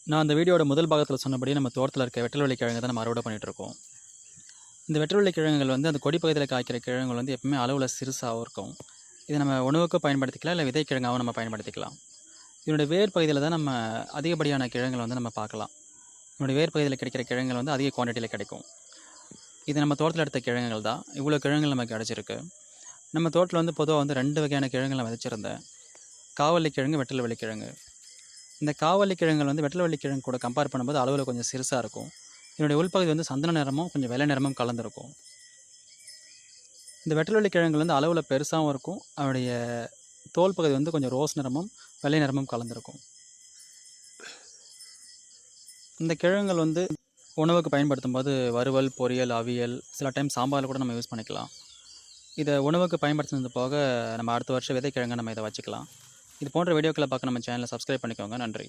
நான் அந்த வீடியோட முதல் பாகத்தில் சொன்னபடி நம்ம தோட்டத்தில் இருக்க வெட்டல்வெளி கிழங்கு தான் நம்ம அறுவடை பண்ணிகிட்ருக்கோம். இந்த வெட்டல்வெளி கிழங்குகள் வந்து அந்த கொடி பகுதியில் காய்க்கிற கிழங்குகள் வந்து எப்பவுமே அளவில் சிறுசாகவும் இருக்கும். இதை நம்ம உணவுக்கும் பயன்படுத்திக்கலாம், இல்லை விதை கிழங்காகவும் நம்ம பயன்படுத்திக்கலாம். இதனுடைய வேர் பகுதியில் தான் நம்ம அதிகப்படியான கிழங்குகள் வந்து நம்ம பார்க்கலாம். இதனுடைய வேர் பகுதியில் கிடைக்கிற கிழங்குகள் வந்து அதிக குவான்டிட்டியில் கிடைக்கும். இது நம்ம தோட்டத்தில் எடுத்த கிழங்குகள் தான். இவ்வளோ கிழங்குகள் நமக்கு கிடச்சிருக்கு. நம்ம தோட்டத்தில் வந்து பொதுவாக வந்து 2 வகையான கிழங்குகளை விதைச்சிருந்தேன். காவல்லி கிழங்கு, வெட்டல்வெளி கிழங்கு. இந்த காவல்லி கிழங்குகள் வந்து வெட்டல்வெளி கிழங்கு கூட கம்பேர் பண்ணும்போது அளவில் கொஞ்சம் சிறுசாக இருக்கும். இதனுடைய உள்பகுதி வந்து சந்தன நிறமும் கொஞ்சம் வெள்ளை நிறமும் கலந்துருக்கும். இந்த வெட்டல்வெளி கிழங்குகள் வந்து அளவில் பெருசாகவும் இருக்கும். அதனுடைய தோல் பகுதி வந்து கொஞ்சம் ரோஸ் நிறமும் வெள்ளை நிறமும் கலந்துருக்கும். இந்த கிழங்குகள் வந்து உணவுக்கு பயன்படுத்தும் போது வறுவல், பொரியல், அவியல், சில டைம் சாம்பாரில் கூட நம்ம யூஸ் பண்ணிக்கலாம். இதை உணவுக்கு பயன்படுத்துனது போக நம்ம அடுத்த வருஷம் விதைக்கிழங்கு நம்ம இதை வச்சுக்கலாம். இது போன்ற வீடியோக்களை பார்க்க நம்ம சேனலை சப்ஸ்கிரைப் பண்ணிக்கோங்க. நன்றி.